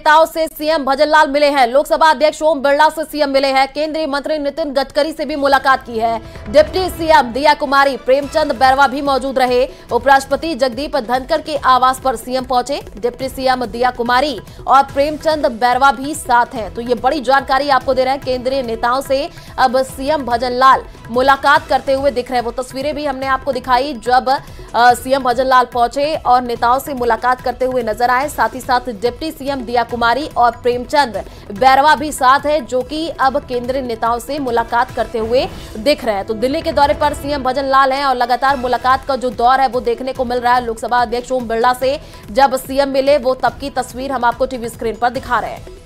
नेताओं से सीएम भजनलाल मिले हैं। लोकसभा अध्यक्ष ओम बिरला से सीएम मिले हैं। केंद्रीय मंत्री नितिन गडकरी से भी मुलाकात की है। डिप्टी सीएम दिया कुमारी, प्रेमचंद बैरवा भी मौजूद रहे। उपराष्ट्रपति जगदीप धनखड़ के आवास पर सीएम पहुंचे। डिप्टी सीएम दिया कुमारी और प्रेमचंद बैरवा भी साथ हैं। तो ये बड़ी जानकारी आपको दे रहे हैं। केंद्रीय नेताओं से अब सीएम भजनलाल मुलाकात करते हुए दिख रहे हैं। वो तस्वीरें भी हमने आपको दिखाई जब सीएम भजनलाल पहुंचे और नेताओं से मुलाकात करते हुए नजर आए। साथ ही साथ डिप्टी सीएम दिया कुमारी और प्रेमचंद बैरवा भी साथ है, जो कि अब केंद्रीय नेताओं से मुलाकात करते हुए दिख रहे हैं। तो दिल्ली के दौरे पर सीएम भजनलाल हैं और लगातार मुलाकात का जो दौर है वो देखने को मिल रहा है। लोकसभा अध्यक्ष ओम बिरला से जब सीएम मिले वो तब की तस्वीर हम आपको टीवी स्क्रीन पर दिखा रहे हैं।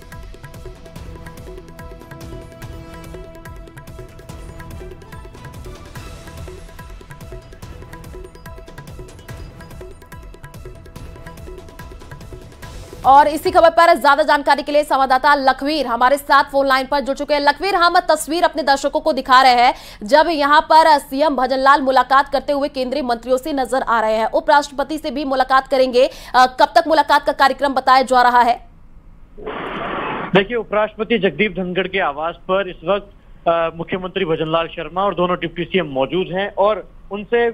और इसी खबर पर ज्यादा जानकारी के लिए संवाददाता लखवीर हमारे साथ फोन लाइन पर जुड़ चुके हैं। लखवीर, हम तस्वीर अपने दर्शकों को दिखा रहे हैं जब यहां पर सीएम भजनलाल मुलाकात करते हुए केंद्रीय मंत्रियों से नजर आ रहे हैं। उपराष्ट्रपति से भी मुलाकात करेंगे। कब तक मुलाकात का कार्यक्रम बताया जा रहा है? देखिए, उपराष्ट्रपति जगदीप धनखड़ के आवास पर इस वक्त मुख्यमंत्री भजनलाल शर्मा और दोनों डिप्टी सीएम मौजूद हैं और उनसे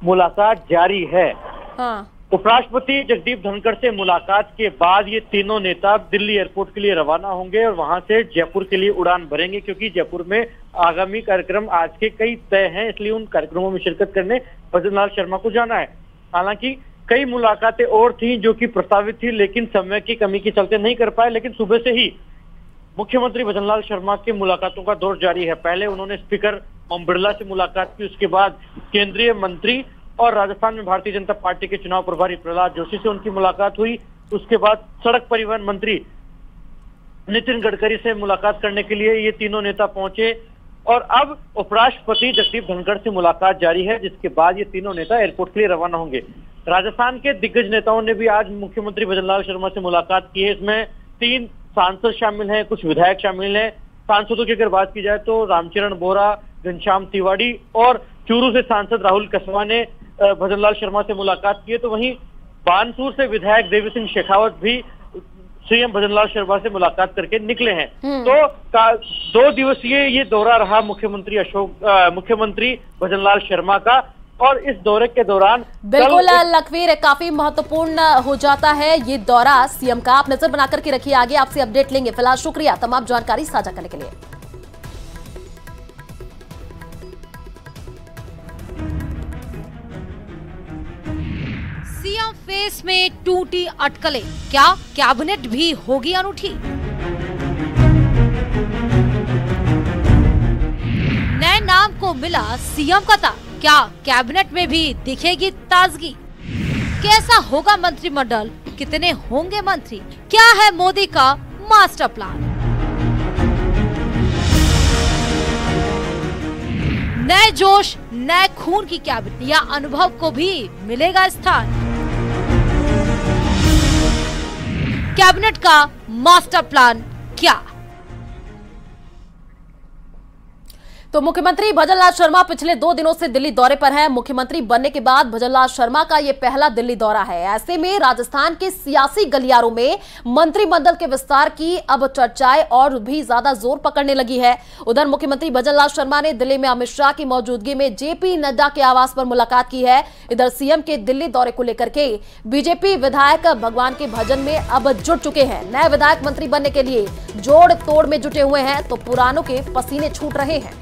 मुलाकात जारी है। हाँ। उपराष्ट्रपति जगदीप धनखड़ से मुलाकात के बाद ये तीनों नेता दिल्ली एयरपोर्ट के लिए रवाना होंगे और वहां से जयपुर के लिए उड़ान भरेंगे, क्योंकि जयपुर में आगामी कार्यक्रम आज के कई तय हैं, इसलिए उन कार्यक्रमों में शिरकत करने भजनलाल शर्मा को जाना है। हालांकि कई मुलाकातें और थी जो कि प्रस्तावित थी, लेकिन समय की कमी के चलते नहीं कर पाए। लेकिन सुबह से ही मुख्यमंत्री भजनलाल शर्मा की मुलाकातों का दौर जारी है। पहले उन्होंने स्पीकर ओम बिरला से मुलाकात की, उसके बाद केंद्रीय मंत्री और राजस्थान में भारतीय जनता पार्टी के चुनाव प्रभारी प्रहलाद जोशी से उनकी मुलाकात हुई। उसके बाद सड़क परिवहन मंत्री नितिन गडकरी से मुलाकात करने के लिए ये तीनों नेता पहुंचे और अब उपराष्ट्रपति जगदीप धनखड़ से मुलाकात जारी है, जिसके बाद ये तीनों नेता एयरपोर्ट के लिए रवाना होंगे। राजस्थान के दिग्गज नेताओं ने भी आज मुख्यमंत्री भजनलाल शर्मा से मुलाकात की है। इसमें 3 सांसद शामिल हैं, कुछ विधायक शामिल हैं। सांसदों की अगर बात की जाए तो रामचरण बोहरा, घनश्याम तिवारी और चूरू से सांसद राहुल कसवा ने भजनलाल शर्मा से मुलाकात की है। तो वहीं बानसूर से विधायक देवी सिंह शेखावत भी सीएम भजनलाल शर्मा से मुलाकात करके निकले हैं। तो 2 दिवसीय ये दौरा रहा मुख्यमंत्री भजनलाल शर्मा का और इस दौरे के दौरान बिल्कुल लखवीर काफी महत्वपूर्ण हो जाता है ये दौरा सीएम का। आप नजर बनाकर के रखिए, आगे आपसे अपडेट लेंगे। फिलहाल शुक्रिया तमाम जानकारी साझा करने के लिए। सीएम फेस में टूटी अटकलें, क्या कैबिनेट भी होगी अनूठी? नए नाम को मिला सीएम का ताज, क्या कैबिनेट में भी दिखेगी ताजगी? कैसा होगा मंत्रिमंडल, कितने होंगे मंत्री, क्या है मोदी का मास्टर प्लान? नए जोश, नए खून की कैबिनेट या अनुभव को भी मिलेगा स्थान? कैबिनेट का मास्टर प्लान क्या? तो मुख्यमंत्री भजनलाल शर्मा पिछले 2 दिनों से दिल्ली दौरे पर हैं। मुख्यमंत्री बनने के बाद भजनलाल शर्मा का यह पहला दिल्ली दौरा है। ऐसे में राजस्थान के सियासी गलियारों में मंत्रिमंडल के विस्तार की अब चर्चाएं और भी ज्यादा जोर पकड़ने लगी है। उधर मुख्यमंत्री भजनलाल शर्मा ने दिल्ली में अमित शाह की मौजूदगी में जेपी नड्डा के आवास पर मुलाकात की है। इधर सीएम के दिल्ली दौरे को लेकर के बीजेपी विधायक भगवान के भजन में अब जुट चुके हैं। नए विधायक मंत्री बनने के लिए जोड़ तोड़ में जुटे हुए हैं, तो पुरानों के पसीने छूट रहे हैं।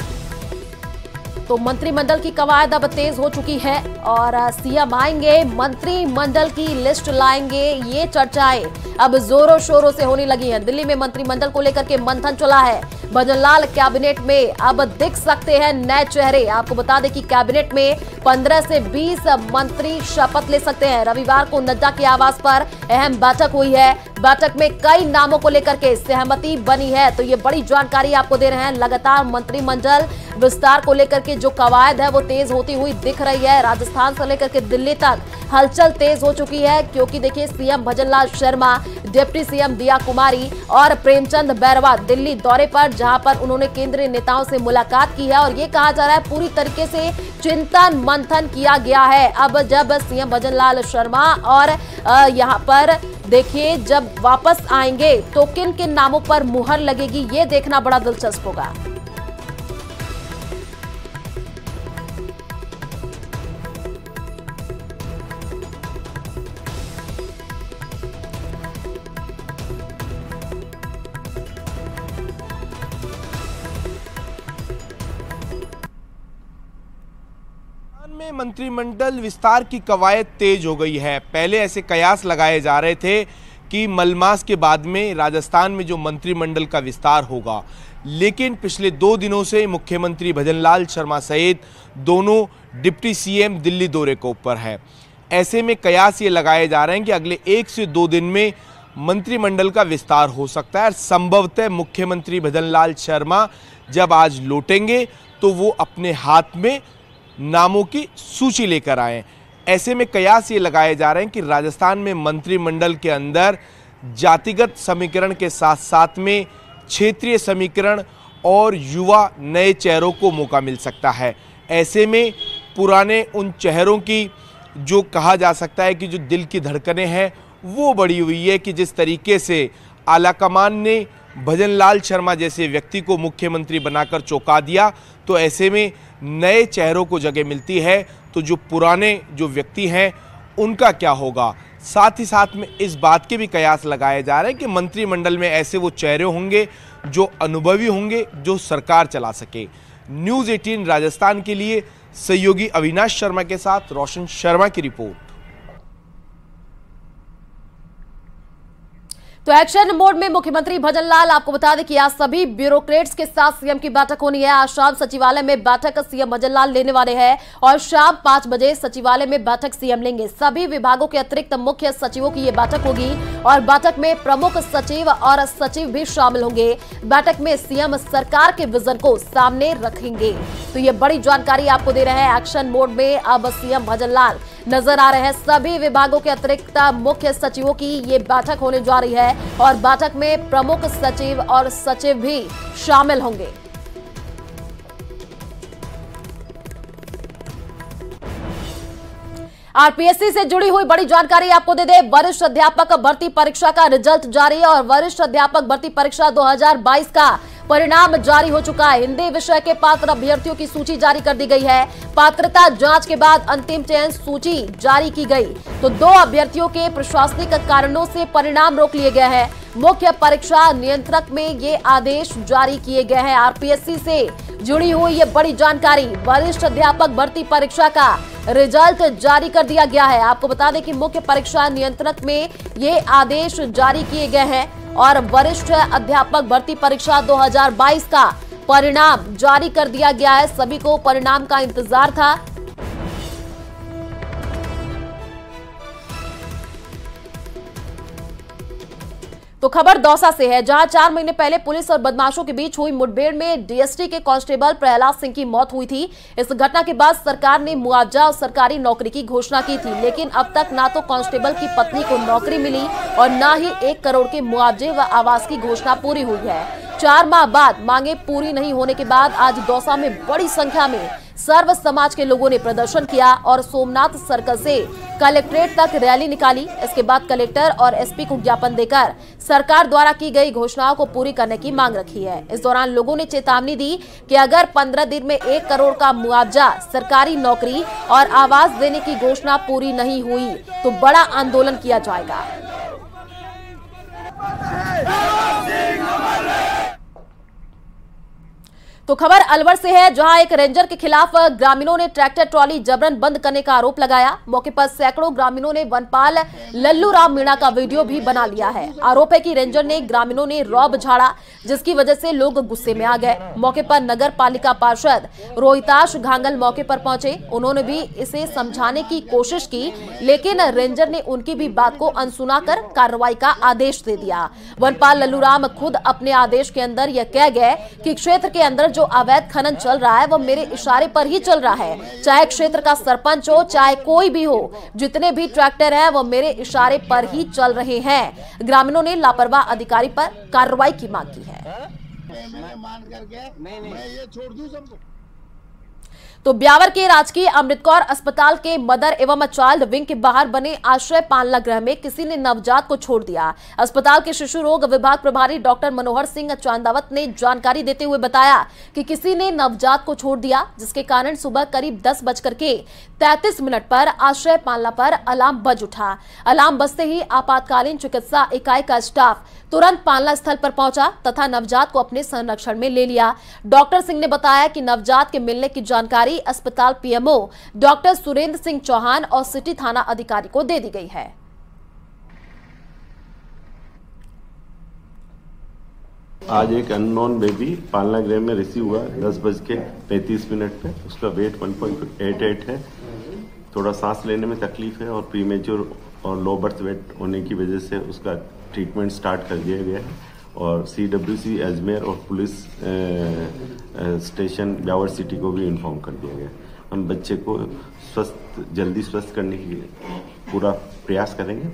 तो मंत्रिमंडल की कवायद अब तेज हो चुकी है और सीएम आएंगे, मंत्रिमंडल की लिस्ट लाएंगे, ये चर्चाएं अब जोरों शोरों से होने लगी हैं। दिल्ली में मंत्रिमंडल को लेकर के मंथन चला है। भजनलाल कैबिनेट में अब दिख सकते हैं नए चेहरे। आपको बता दें कि कैबिनेट में 15 से 20 मंत्री शपथ ले सकते हैं। रविवार को नड्डा के आवास पर अहम बैठक हुई है। बैठक में कई नामों को लेकर के सहमति बनी है। तो ये बड़ी जानकारी आपको दे रहे हैं। लगातार मंत्रिमंडल विस्तार को लेकर के जो कवायद है वो तेज होती हुई दिख रही है। राजस्थान से लेकर के दिल्ली तक हलचल तेज हो चुकी है, क्योंकि देखिए CM Bhajanlal Sharma, deputy CM दिया कुमारी और प्रेमचंद बैरवा दिल्ली दौरे पर, जहां पर उन्होंने केंद्रीय नेताओं से मुलाकात की है और ये कहा जा रहा है पूरी तरीके से चिंतन मंथन किया गया है। अब जब सीएम भजनलाल शर्मा और यहां पर देखिए जब वापस आएंगे तो किन किन नामों पर मुहर लगेगी, ये देखना बड़ा दिलचस्प होगा। में मंत्रिमंडल विस्तार की कवायद तेज हो गई है। पहले ऐसे कयास लगाए जा रहे थे कि मलमास के बाद में राजस्थान में जो मंत्रिमंडल का विस्तार होगा, लेकिन पिछले 2 दिनों से मुख्यमंत्री भजनलाल शर्मा सहित दोनों डिप्टी सीएम दिल्ली दौरे के ऊपर है। ऐसे में कयास ये लगाए जा रहे हैं कि अगले 1 से 2 दिन में मंत्रिमंडल का विस्तार हो सकता है। संभवतः मुख्यमंत्री भजनलाल शर्मा जब आज लौटेंगे तो वो अपने हाथ में नामों की सूची लेकर आए। ऐसे में कयास ये लगाए जा रहे हैं कि राजस्थान में मंत्रिमंडल के अंदर जातिगत समीकरण के साथ साथ में क्षेत्रीय समीकरण और युवा नए चेहरों को मौका मिल सकता है। ऐसे में पुराने उन चेहरों की जो कहा जा सकता है कि जो दिल की धड़कनें हैं वो बढ़ी हुई है कि जिस तरीके से आलाकमान ने भजनलाल शर्मा जैसे व्यक्ति को मुख्यमंत्री बनाकर चौंका दिया, तो ऐसे में नए चेहरों को जगह मिलती है, तो जो पुराने जो व्यक्ति हैं उनका क्या होगा। साथ ही साथ में इस बात के भी कयास लगाए जा रहे हैं कि मंत्रिमंडल में ऐसे वो चेहरे होंगे जो अनुभवी होंगे, जो सरकार चला सके। न्यूज़ 18 राजस्थान के लिए सहयोगी अविनाश शर्मा के साथ रोशन शर्मा की रिपोर्ट। तो एक्शन मोड में मुख्यमंत्री भजनलाल, आपको बता दें कि आज सभी ब्यूरोक्रेट्स के साथ सीएम की बैठक होनी है। आज शाम सचिवालय में बैठक सीएम भजनलाल लेने वाले हैं और शाम 5 बजे सचिवालय में बैठक सीएम लेंगे। सभी विभागों के अतिरिक्त मुख्य सचिवों की ये बैठक होगी और बैठक में प्रमुख सचिव और सचिव भी शामिल होंगे। बैठक में सीएम सरकार के विजन को सामने रखेंगे। तो ये बड़ी जानकारी आपको दे रहे हैं। एक्शन मोड में अब सीएम भजनलाल नजर आ रहे हैं। सभी विभागों के अतिरिक्त मुख्य सचिवों की ये बैठक होने जा रही है और बैठक में प्रमुख सचिव और सचिव भी शामिल होंगे। आरपीएससी से जुड़ी हुई बड़ी जानकारी आपको दे दे। वरिष्ठ अध्यापक भर्ती परीक्षा का रिजल्ट जारी और वरिष्ठ अध्यापक भर्ती परीक्षा 2022 का परिणाम जारी हो चुका है। हिंदी विषय के पात्र अभ्यर्थियों की सूची जारी कर दी गई है। पात्रता जांच के बाद अंतिम चयन सूची जारी की गई। तो 2 अभ्यर्थियों के प्रशासनिक कारणों से परिणाम रोक लिए गए हैं। मुख्य परीक्षा नियंत्रक में ये आदेश जारी किए गए हैं। आरपीएससी से जुड़ी हुई ये बड़ी जानकारी। वरिष्ठ अध्यापक भर्ती परीक्षा का रिजल्ट जारी कर दिया गया है। आपको बता दें कि मुख्य परीक्षा नियंत्रक में ये आदेश जारी किए गए हैं और वरिष्ठ अध्यापक भर्ती परीक्षा 2022 का परिणाम जारी कर दिया गया है। सभी को परिणाम का इंतजार था। तो खबर दौसा से है, जहां 4 महीने पहले पुलिस और बदमाशों के बीच हुई मुठभेड़ में डीएसटी के कांस्टेबल प्रहलाद सिंह की मौत हुई थी। इस घटना के बाद सरकार ने मुआवजा और सरकारी नौकरी की घोषणा की थी, लेकिन अब तक ना तो कांस्टेबल की पत्नी को नौकरी मिली और ना ही 1 करोड़ के मुआवजे व आवास की घोषणा पूरी हुई है। 4 माह बाद मांगे पूरी नहीं होने के बाद आज दौसा में बड़ी संख्या में सर्व समाज के लोगों ने प्रदर्शन किया और सोमनाथ सर्कल से कलेक्ट्रेट तक रैली निकाली। इसके बाद कलेक्टर और एसपी को ज्ञापन देकर सरकार द्वारा की गई घोषणाओं को पूरी करने की मांग रखी है। इस दौरान लोगों ने चेतावनी दी कि अगर 15 दिन में 1 करोड़ का मुआवजा, सरकारी नौकरी और आवास देने की घोषणा पूरी नहीं हुई तो बड़ा आंदोलन किया जाएगा। तो खबर अलवर से है, जहां एक रेंजर के खिलाफ ग्रामीणों ने ट्रैक्टर ट्रॉली जबरन बंद करने का आरोप लगाया। मौके पर सैकड़ों ग्रामीणों ने वनपाल लल्लू राम मीणा का वीडियो भी बना लिया है। आरोप है कि रेंजर ने ग्रामीणों ने रौब झाड़ा, जिसकी वजह से लोग गुस्से में आ गए। मौके पर नगर पालिका पार्षद रोहिताश घांगल मौके पर पहुंचे। उन्होंने भी इसे समझाने की कोशिश की, लेकिन रेंजर ने उनकी भी बात को अनसुना कर कार्रवाई का आदेश दे दिया। वनपाल लल्लू राम खुद अपने आदेश के अंदर यह कह गए कि क्षेत्र के अंदर जो अवैध खनन चल रहा है वह मेरे इशारे पर ही चल रहा है। चाहे क्षेत्र का सरपंच हो, चाहे कोई भी हो, जितने भी ट्रैक्टर हैं वह मेरे इशारे पर ही चल रहे हैं। ग्रामीणों ने लापरवाह अधिकारी पर कार्रवाई की मांग की है। तो ब्यावर के राजकीय अमृत कौर अस्पताल के मदर एवं चाइल्ड विंग के बाहर बने आश्रय पालना गृह में किसी ने नवजात को छोड़ दिया। अस्पताल के शिशु रोग विभाग प्रभारी डॉक्टर मनोहर सिंह चांदावत ने जानकारी देते हुए बताया कि किसी ने नवजात को छोड़ दिया, जिसके कारण सुबह करीब 10:33 पर आश्रय पालना पर अलार्म बज उठा। अलार्म बजते ही आपातकालीन चिकित्सा इकाई का स्टाफ तुरंत पालना स्थल पर पहुंचा तथा नवजात को अपने संरक्षण में ले लिया। डॉक्टर सिंह ने बताया कि नवजात के मिलने की जानकारी अस्पताल पीएमओ डॉक्टर सुरेंद्र सिंह चौहान और सिटी थाना अधिकारी को दे दी गई है। आज एक अननोन बेबी पालना गृह में रिसीव हुआ 10:35 पे। उसका वेट 1.88 है। थोड़ा सांस लेने में तकलीफ है और प्रीमेच्योर और लो बर्थ वेट होने की वजह से उसका ट्रीटमेंट स्टार्ट कर दिया गया है और CWC अजमेर और पुलिस स्टेशन ब्यावर सिटी को भी इन्फॉर्म कर दिया गया। हम बच्चे को जल्दी स्वस्थ करने की पूरा प्रयास करेंगे।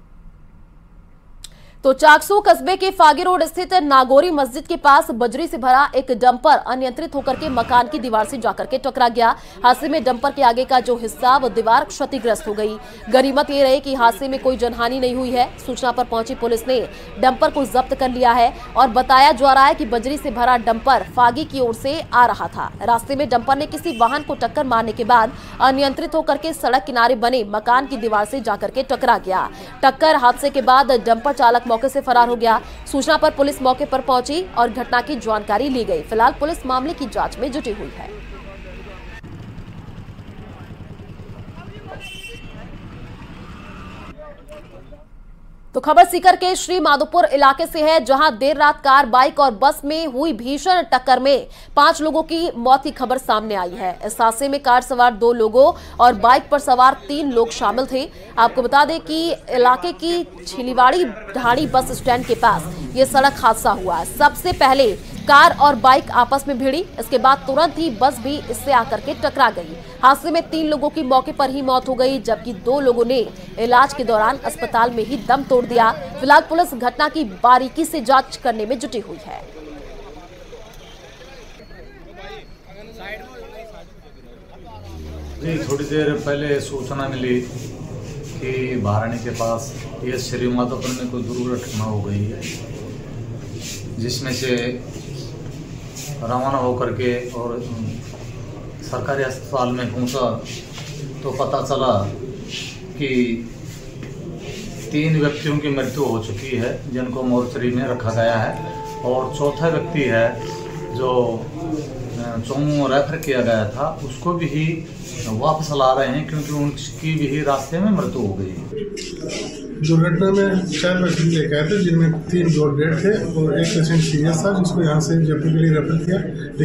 तो चाकसू कस्बे के फागी रोड स्थित नागोरी मस्जिद के पास बजरी से भरा एक डंपर अनियंत्रित होकर के मकान की दीवार से जाकर के टकरा गया। हादसे में डंपर के आगे का जो हिस्सा वो दीवार क्षतिग्रस्त हो गई। गनीमत ये रही कि हादसे में कोई जनहानि नहीं हुई है। सूचना पर पहुंची पुलिस ने डंपर को जब्त कर लिया है और बताया जा रहा है कि बजरी से भरा डंपर फागी की ओर से आ रहा था। रास्ते में डंपर ने किसी वाहन को टक्कर मारने के बाद अनियंत्रित होकर के सड़क किनारे बने मकान की दीवार से जाकर के टकरा गया। टक्कर हादसे के बाद डंपर चालक मौके से फरार हो गया। सूचना पर पुलिस मौके पर पहुंची और घटना की जानकारी ली गई। फिलहाल पुलिस मामले की जांच में जुटी हुई है। तो खबर सीकर के श्री माधोपुर इलाके से है, जहां देर रात कार, बाइक और बस में हुई भीषण टक्कर में 5 लोगों की मौत की खबर सामने आई है। इस हादसे में कार सवार 2 लोगों और बाइक पर सवार 3 लोग शामिल थे। आपको बता दें कि इलाके की छिलीवाड़ी ढाणी बस स्टैंड के पास ये सड़क हादसा हुआ। सबसे पहले कार और बाइक आपस में भिड़ी, इसके बाद तुरंत ही बस भी इससे आकर के टकरा गई। हादसे में 3 लोगों की मौके पर ही मौत हो गई, जबकि 2 लोगों ने इलाज के दौरान अस्पताल में ही दम तोड़ दिया। फिलहाल पुलिस घटना की बारीकी से जांच करने में जुटी हुई है। जी, थोड़ी देर पहले सूचना मिली कि भारणी के पास ये श्री माधोपुर में कोई दुर्घटना हो गई है, जिसमें से रवाना होकर के और सरकारी अस्पताल में पहुंचा तो पता चला कि 3 व्यक्तियों की मृत्यु हो चुकी है, जिनको मोर्चरी में रखा गया है, और चौथा व्यक्ति है जो जम्मू रेफर किया गया था, उसको भी वापस ला रहे हैं क्योंकि उनकी भी रास्ते में मृत्यु हो गई। दुर्घटना में 4 पेशेंट लेकर आए थे, जिनमें 3 लोग डेड थे और एक पेशेंट सीरियस था, जिसको यहाँ से जयपुर के लिए रेफर किया। लेकिन